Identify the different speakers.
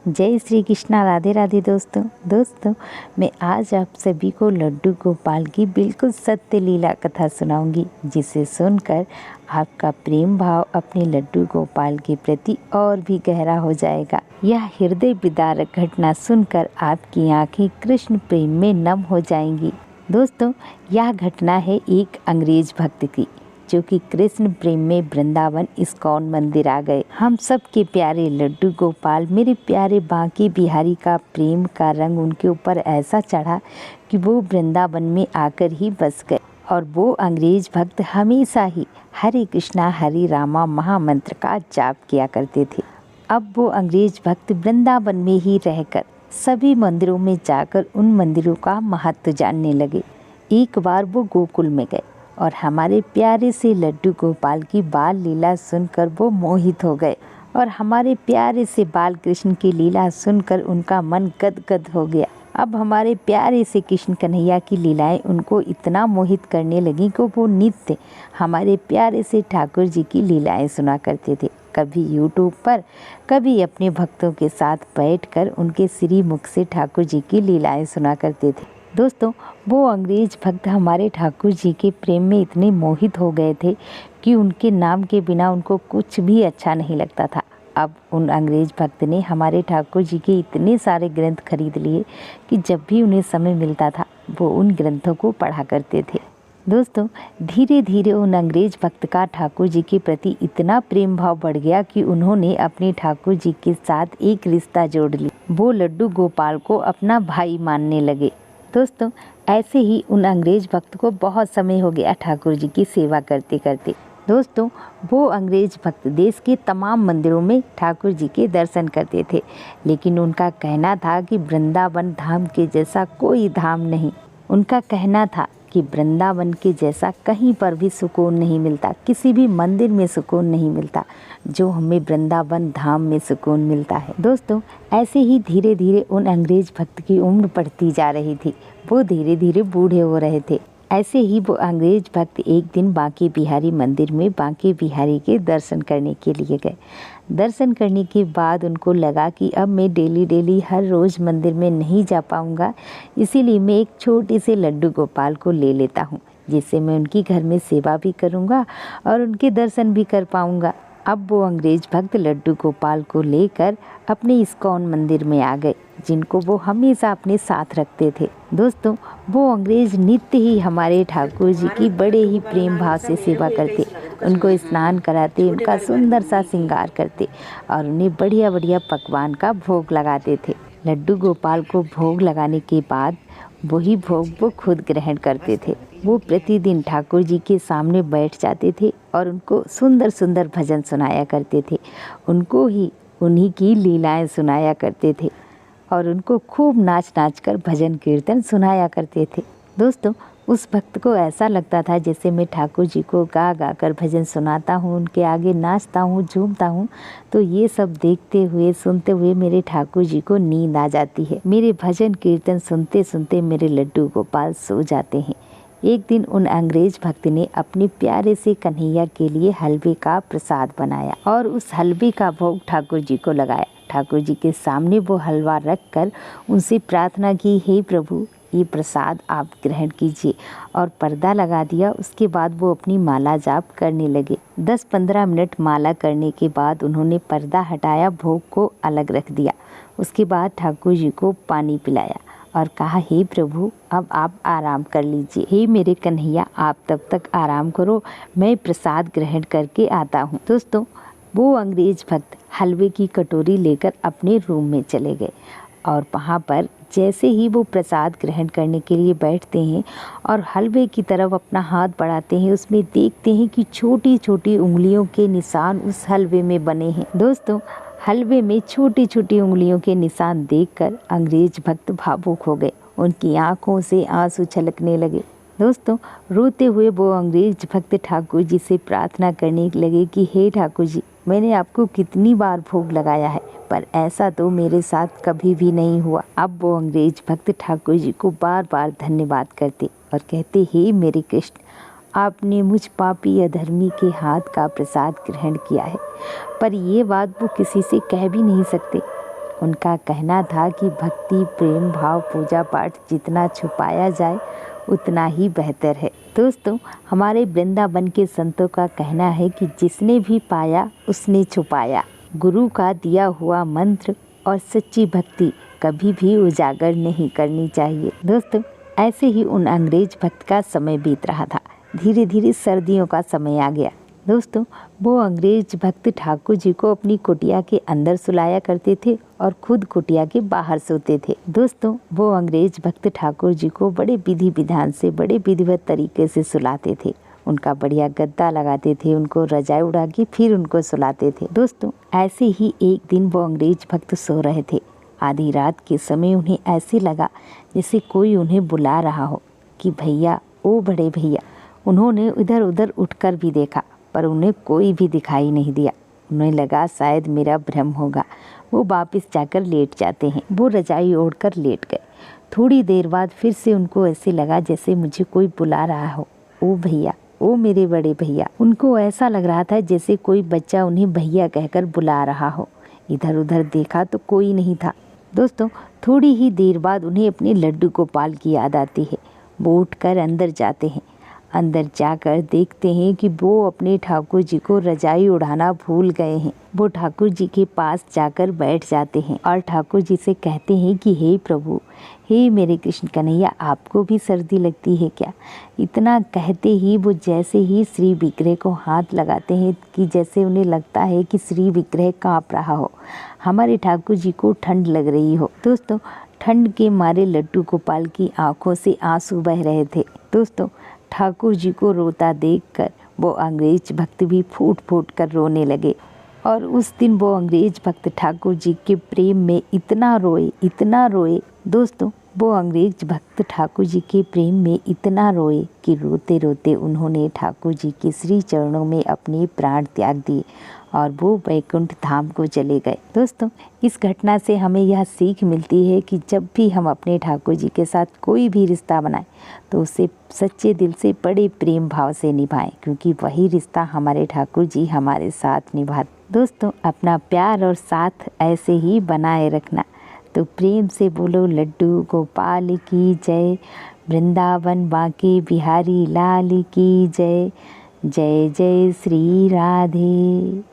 Speaker 1: जय श्री कृष्णा, राधे राधे दोस्तों मैं आज आप सभी को लड्डू गोपाल की बिल्कुल सत्य लीला कथा सुनाऊंगी, जिसे सुनकर आपका प्रेम भाव अपने लड्डू गोपाल के प्रति और भी गहरा हो जाएगा। यह हृदय विदारक घटना सुनकर आपकी आंखें कृष्ण प्रेम में नम हो जाएंगी। दोस्तों, यह घटना है एक अंग्रेज भक्त की, जो कि कृष्ण प्रेम में वृंदावन इस्कॉन मंदिर आ गए। हम सब के प्यारे लड्डू गोपाल, मेरे प्यारे बांके बिहारी का प्रेम का रंग उनके ऊपर ऐसा चढ़ा कि वो वृंदावन में आकर ही बस गए। और वो अंग्रेज भक्त हमेशा ही हरे कृष्णा हरे रामा महामंत्र का जाप किया करते थे। अब वो अंग्रेज भक्त वृंदावन में ही रहकर सभी मंदिरों में जाकर उन मंदिरों का महत्व जानने लगे। एक बार वो गोकुल में गए और हमारे प्यारे से लड्डू गोपाल की बाल लीला सुनकर वो मोहित हो गए। और हमारे प्यारे से बाल कृष्ण की लीला सुनकर उनका मन गदगद हो गया। अब हमारे प्यारे से कृष्ण कन्हैया की लीलाएं उनको इतना मोहित करने लगी कि वो नित्य हमारे प्यारे से ठाकुर जी की लीलाएं सुना करते थे। कभी यूट्यूब पर, कभी अपने भक्तों के साथ बैठकर उनके श्रीमुख से ठाकुर जी की लीलाएं सुना करते थे। दोस्तों, वो अंग्रेज भक्त हमारे ठाकुर जी के प्रेम में इतने मोहित हो गए थे कि उनके नाम के बिना उनको कुछ भी अच्छा नहीं लगता था। अब उन अंग्रेज भक्त ने हमारे ठाकुर जी के इतने सारे ग्रंथ खरीद लिए कि जब भी उन्हें समय मिलता था वो उन ग्रंथों को पढ़ा करते थे। दोस्तों, धीरे धीरे उन अंग्रेज भक्त का ठाकुर जी के प्रति इतना प्रेम भाव बढ़ गया कि उन्होंने अपने ठाकुर जी के साथ एक रिश्ता जोड़ लिया। वो लड्डू गोपाल को अपना भाई मानने लगे। दोस्तों, ऐसे ही उन अंग्रेज भक्त को बहुत समय हो गया ठाकुर जी की सेवा करते करते। दोस्तों, वो अंग्रेज भक्त देश के तमाम मंदिरों में ठाकुर जी के दर्शन करते थे, लेकिन उनका कहना था कि वृंदावन धाम के जैसा कोई धाम नहीं। उनका कहना था कि वृंदावन के जैसा कहीं पर भी सुकून नहीं मिलता, किसी भी मंदिर में सुकून नहीं मिलता जो हमें वृंदावन धाम में सुकून मिलता है। दोस्तों, ऐसे ही धीरे धीरे उन अंग्रेज भक्त की उम्र बढ़ती जा रही थी। वो धीरे धीरे बूढ़े हो रहे थे। ऐसे ही वो अंग्रेज भक्त एक दिन बांके बिहारी मंदिर में बांके बिहारी के दर्शन करने के लिए गए। दर्शन करने के बाद उनको लगा कि अब मैं डेली हर रोज़ मंदिर में नहीं जा पाऊँगा, इसीलिए मैं एक छोटे से लड्डू गोपाल को ले लेता हूँ, जिससे मैं उनकी घर में सेवा भी करूँगा और उनके दर्शन भी कर पाऊँगा। अब वो अंग्रेज भक्त लड्डू गोपाल को लेकर अपने इस्कॉन मंदिर में आ गए, जिनको वो हमेशा अपने साथ रखते थे। दोस्तों, वो अंग्रेज नित्य ही हमारे ठाकुर जी की बड़े ही प्रेम भाव से सेवा करते, उनको स्नान कराते, उनका सुंदर सा श्रृंगार करते और उन्हें बढ़िया बढ़िया पकवान का भोग लगाते थे। लड्डू गोपाल को भोग लगाने के बाद वही भोग वो खुद ग्रहण करते थे। वो प्रतिदिन ठाकुर जी के सामने बैठ जाते थे और उनको सुंदर सुंदर भजन सुनाया करते थे। उनको ही उन्हीं की लीलाएं सुनाया करते थे और उनको खूब नाच नाच कर भजन कीर्तन सुनाया करते थे। दोस्तों, उस भक्त को ऐसा लगता था जैसे मैं ठाकुर जी को गा गा कर भजन सुनाता हूँ, उनके आगे नाचता हूँ, झूमता हूँ, तो ये सब देखते हुए सुनते हुए मेरे ठाकुर जी को नींद आ जाती है। मेरे भजन कीर्तन सुनते सुनते मेरे लड्डू गोपाल सो जाते हैं। एक दिन उन अंग्रेज भक्त ने अपने प्यारे से कन्हैया के लिए हलवे का प्रसाद बनाया और उस हलवे का भोग ठाकुर जी को लगाया। ठाकुर जी के सामने वो हलवा रख कर उनसे प्रार्थना की, हे प्रभु, ये प्रसाद आप ग्रहण कीजिए, और पर्दा लगा दिया। उसके बाद वो अपनी माला जाप करने लगे। 10-15 मिनट माला करने के बाद उन्होंने पर्दा हटाया, भोग को अलग रख दिया। उसके बाद ठाकुर जी को पानी पिलाया और कहा, हे प्रभु, अब आप आराम कर लीजिए। हे मेरे कन्हैया, आप तब तक आराम करो, मैं प्रसाद ग्रहण करके आता हूँ। दोस्तों, वो अंग्रेज भक्त हलवे की कटोरी लेकर अपने रूम में चले गए और वहाँ पर जैसे ही वो प्रसाद ग्रहण करने के लिए बैठते हैं और हलवे की तरफ अपना हाथ बढ़ाते हैं, उसमें देखते हैं कि छोटी छोटी उंगलियों के निशान उस हलवे में बने हैं। दोस्तों, हलवे में छोटी छोटी उंगलियों के निशान देखकर अंग्रेज भक्त भावुक हो गए। उनकी आंखों से आंसू छलकने लगे। दोस्तों, रोते हुए वो अंग्रेज भक्त ठाकुर जी से प्रार्थना करने लगे कि हे ठाकुर जी, मैंने आपको कितनी बार भोग लगाया है, पर ऐसा तो मेरे साथ कभी भी नहीं हुआ। अब वो अंग्रेज भक्त ठाकुर जी को बार बार धन्यवाद करते और कहते, हे मेरे कृष्ण, आपने मुझ पापी अधर्मी के हाथ का प्रसाद ग्रहण किया है। पर ये बात वो किसी से कह भी नहीं सकते। उनका कहना था कि भक्ति, प्रेम भाव, पूजा पाठ जितना छुपाया जाए उतना ही बेहतर है। दोस्तों, हमारे वृंदावन के संतों का कहना है कि जिसने भी पाया उसने छुपाया। गुरु का दिया हुआ मंत्र और सच्ची भक्ति कभी भी उजागर नहीं करनी चाहिए। दोस्तों, ऐसे ही उन अंग्रेज भक्त का समय बीत रहा था। धीरे धीरे सर्दियों का समय आ गया। दोस्तों, वो अंग्रेज भक्त ठाकुर जी को अपनी कुटिया के अंदर सुलाया करते थे और खुद कुटिया के बाहर सोते थे। दोस्तों, वो अंग्रेज भक्त ठाकुर जी को बड़े विधि विधान से, बड़े विधिवत तरीके से सुलाते थे। उनका बढ़िया गद्दा लगाते थे, उनको रजाई उड़ा के फिर उनको सुलाते थे। दोस्तों, ऐसे ही एक दिन वो अंग्रेज भक्त सो रहे थे। आधी रात के समय उन्हें ऐसे लगा जैसे कोई उन्हें बुला रहा हो कि भैया, ओ बड़े भैया। उन्होंने इधर उधर उठकर भी देखा पर उन्हें कोई भी दिखाई नहीं दिया। उन्हें लगा शायद मेरा भ्रम होगा। वो वापस जाकर लेट जाते हैं। वो रजाई ओढ़कर लेट गए। थोड़ी देर बाद फिर से उनको ऐसे लगा जैसे मुझे कोई बुला रहा हो। ओ भैया, ओ मेरे बड़े भैया। उनको ऐसा लग रहा था जैसे कोई बच्चा उन्हें भैया कहकर बुला रहा हो। इधर उधर देखा तो कोई नहीं था। दोस्तों, थोड़ी ही देर बाद उन्हें अपने लड्डू गोपाल की याद आती है। वो उठकर अंदर जाते हैं। अंदर जाकर देखते हैं कि वो अपने ठाकुर जी को रजाई उड़ाना भूल गए हैं। वो ठाकुर जी के पास जाकर बैठ जाते हैं और ठाकुर जी से कहते हैं कि हे प्रभु, हे मेरे कृष्ण कन्हैया, आपको भी सर्दी लगती है क्या? इतना कहते ही वो जैसे ही श्री विग्रह को हाथ लगाते हैं कि जैसे उन्हें लगता है कि श्री विग्रह काँप रहा हो, हमारे ठाकुर जी को ठंड लग रही हो। दोस्तों, ठंड के मारे लड्डू गोपाल की आंखों से आंसू बह रहे थे। दोस्तों, ठाकुर जी को रोता देखकर वो अंग्रेज भक्त भी फूट फूट कर रोने लगे। और उस दिन वो अंग्रेज भक्त ठाकुर जी के प्रेम में इतना रोए, इतना रोए। दोस्तों, वो अंग्रेज भक्त ठाकुर जी के प्रेम में इतना रोए कि रोते रोते उन्होंने ठाकुर जी के श्री चरणों में अपने प्राण त्याग दिए और वो वैकुंठ धाम को चले गए। दोस्तों, इस घटना से हमें यह सीख मिलती है कि जब भी हम अपने ठाकुर जी के साथ कोई भी रिश्ता बनाएं तो उसे सच्चे दिल से, बड़े प्रेम भाव से निभाएं, क्योंकि वही रिश्ता हमारे ठाकुर जी हमारे साथ निभाते। दोस्तों, अपना प्यार और साथ ऐसे ही बनाए रखना। तो प्रेम से बोलो लड्डू गोपाल की जय, वृंदावन बांके बिहारी लाल की जय। जय जय श्री राधे।